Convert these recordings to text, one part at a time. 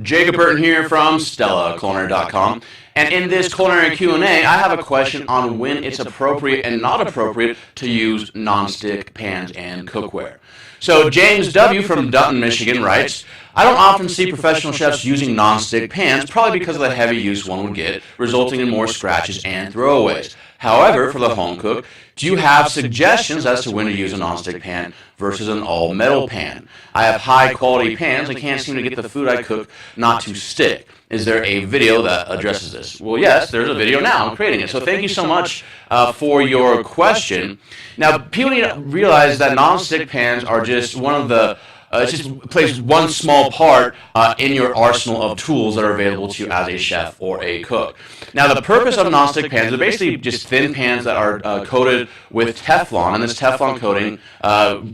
Jacob Burton here from StellaCulinary.com, and in this culinary Q&A, I have a question on when it's appropriate and not appropriate to use nonstick pans and cookware. So James W. from Dutton, Michigan writes, I don't often see professional chefs using nonstick pans, probably because of the heavy use one would get, resulting in more scratches and throwaways. However, for the home cook, do you have suggestions as to when to use a nonstick pan versus an all-metal pan? I have high-quality pans and can't seem to get the food I cook not to stick. Is there a video that addresses this? Well, yes, there's a video now. I'm creating it. So thank you so much for your question. Now, people need to realize that nonstick pans are just one of the it just plays one small part in your arsenal of tools that are available to you as a chef or a cook. Now, the purpose of nonstick pans are basically just thin pans that are coated with Teflon, and this Teflon coating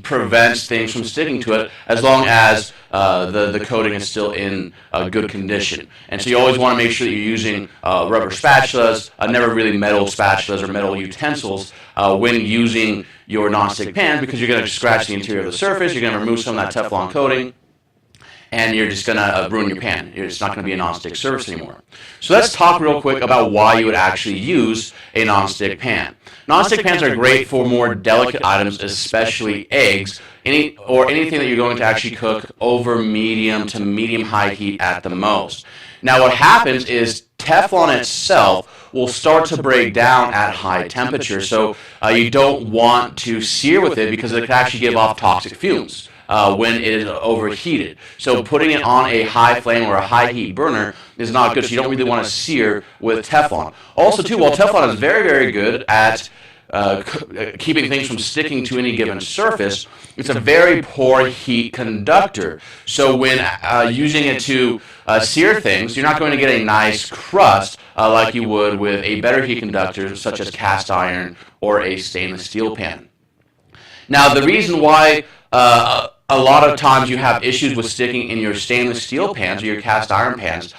prevents things from sticking to it as long as the coating is still in good condition. And so you always want to make sure that you're using rubber spatulas, never really metal spatulas or metal utensils when using your nonstick pans, because you're going to scratch the interior of the surface, you're going to remove some of that Teflon coating, and you're just going to ruin your pan. It's not going to be a nonstick surface anymore. So let's talk real quick about why you would actually use a nonstick pan. Nonstick pans are great for more delicate items, especially eggs, or anything that you're going to actually cook over medium to medium-high heat at the most. Now what happens is Teflon itself will start to break down at high temperature, so you don't want to sear with it because it can actually give off toxic fumes when it is overheated. So putting it on a high flame or a high heat burner is not good, so you don't really want to sear with Teflon. Also too, while Teflon is very, very good at keeping things from sticking to any given surface, it's a very poor heat conductor. So when using it to sear things, you're not going to get a nice crust like you would with a better heat conductor such as cast iron or a stainless steel pan. Now, the reason why a lot of times you have issues with sticking in your stainless steel pans or your cast iron pans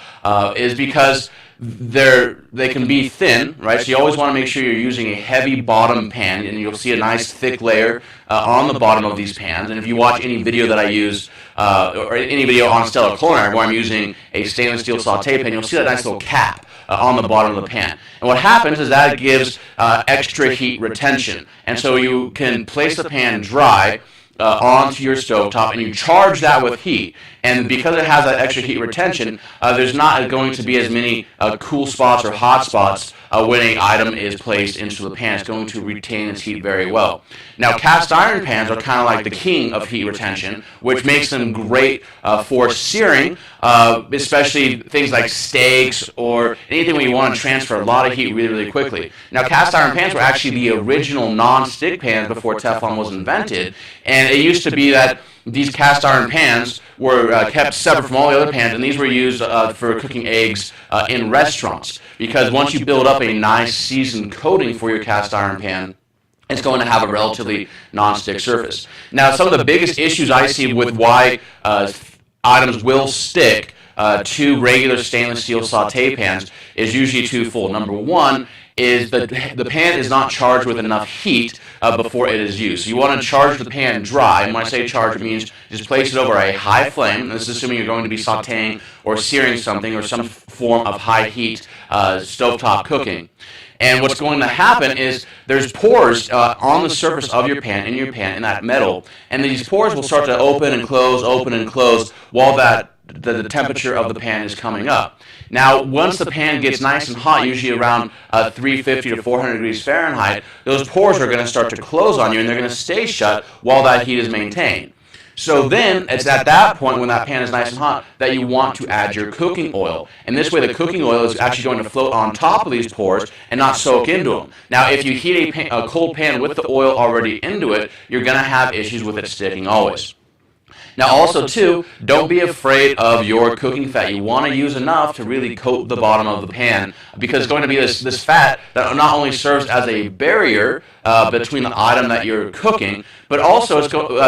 is because they can be thin, right? So you always want to make sure you're using a heavy bottom pan, and you'll see a nice thick layer on the bottom of these pans. And if you watch any video that I use, or any video on Stella Culinary where I'm using a stainless steel saute pan, you'll see that nice little cap on the bottom of the pan. And what happens is that it gives extra heat retention. And so you can place the pan dry onto your stovetop, and you charge that with heat. And because it has that extra heat retention, there's not going to be as many cool spots or hot spots when an item is placed into the pan. It's going to retain its heat very well. Now, cast iron pans are kind of like the king of heat retention, which makes them great for searing, especially things like steaks or anything where you want to transfer a lot of heat really, really quickly. Now, cast iron pans were actually the original non-stick pans before Teflon was invented, and it used to be that these cast iron pans were kept separate from all the other pans, and these were used for cooking eggs in restaurants, because once you build up a nice seasoned coating for your cast iron pan, it's going to have a relatively non-stick surface. Now, some of the biggest issues I see with why items will stick to regular stainless steel saute pans is usually twofold. Number one is that the pan is not charged with enough heat before it is used. So you want to charge the pan dry, and when I say charge, it means just place it over a high flame. This is assuming you're going to be sauteing or searing something or some form of high heat stovetop cooking. And what's going to happen is there's pores on the surface of your pan, in that metal, and these pores will start to open and close while the temperature of the pan is coming up. Now, once the pan gets nice and hot, usually around 350 to 400 degrees Fahrenheit, those pores are going to start to close on you, and they're going to stay shut while that heat is maintained. So then, it's at that point when that pan is nice and hot that you want to add your cooking oil. And this way the cooking oil is actually going to float on top of these pores and not soak into them. Now, if you heat a cold pan with the oil already into it, you're going to have issues with it sticking always. Now also too, don't be afraid of your cooking fat. You want to use enough to really coat the bottom of the pan, because it's going to be this fat that not only serves as a barrier between the item that you're cooking, but also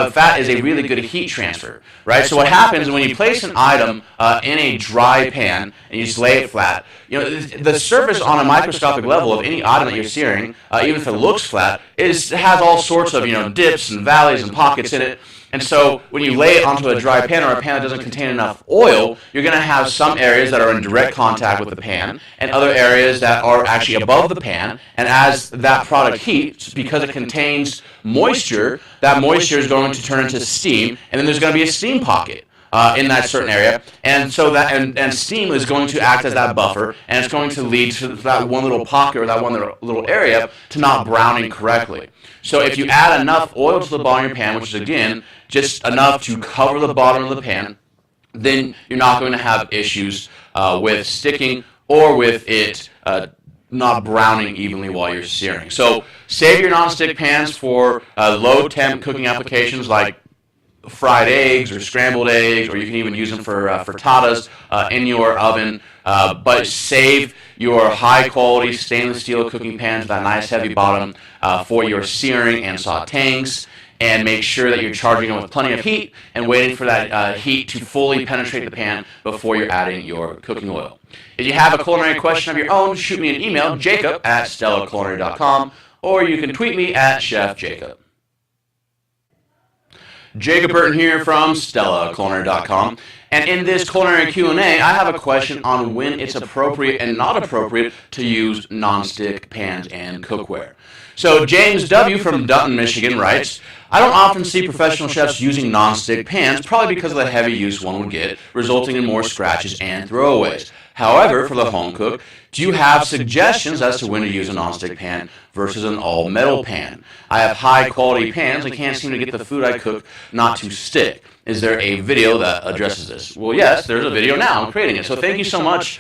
fat is a really good heat transfer, right? So what happens when you place an item in a dry pan and you just lay it flat, the surface on a microscopic level of any item that you're searing, even if it looks flat, has all sorts of dips and valleys and pockets in it. And so when you lay it onto a dry pan or a pan that doesn't contain enough oil, you're going to have some areas that are in direct contact with the pan and other areas that are actually above the pan. And as that product heats, because it contains moisture, that moisture is going to turn into steam, and then there's going to be a steam pocket in that certain area, and so that and steam is going to act as that buffer, and it's going to lead to that one little pocket or that one little area to not browning correctly. So if you add enough oil to the bottom of your pan, which is again just enough to cover the bottom of the pan, then you're not going to have issues with sticking or with it not browning evenly while you're searing. So save your nonstick pans for low temp cooking applications like fried eggs or scrambled eggs, or you can even use them for frittatas in your oven. But save your high quality stainless steel cooking pans with that nice heavy bottom for your searing and sautés. And make sure that you're charging them with plenty of heat and waiting for that heat to fully penetrate the pan before you're adding your cooking oil. If you have a culinary question of your own, shoot me an email, jacob@stellaculinary.com, or you can tweet me at Chef Jacob. Jacob Burton here from StellaCulinary.com, and in this culinary Q&A, I have a question on when it's appropriate and not appropriate to use nonstick pans and cookware. So James W. from Dutton, Michigan writes, I don't often see professional chefs using nonstick pans, probably because of the heavy use one would get, resulting in more scratches and throwaways. However, for the home cook, do you have suggestions as to when to use a nonstick pan versus an all-metal pan? I have high-quality pans and can't seem to get the food I cook not to stick. Is there a video that addresses this? Well, yes, there's a video now. I'm creating it. So thank you so much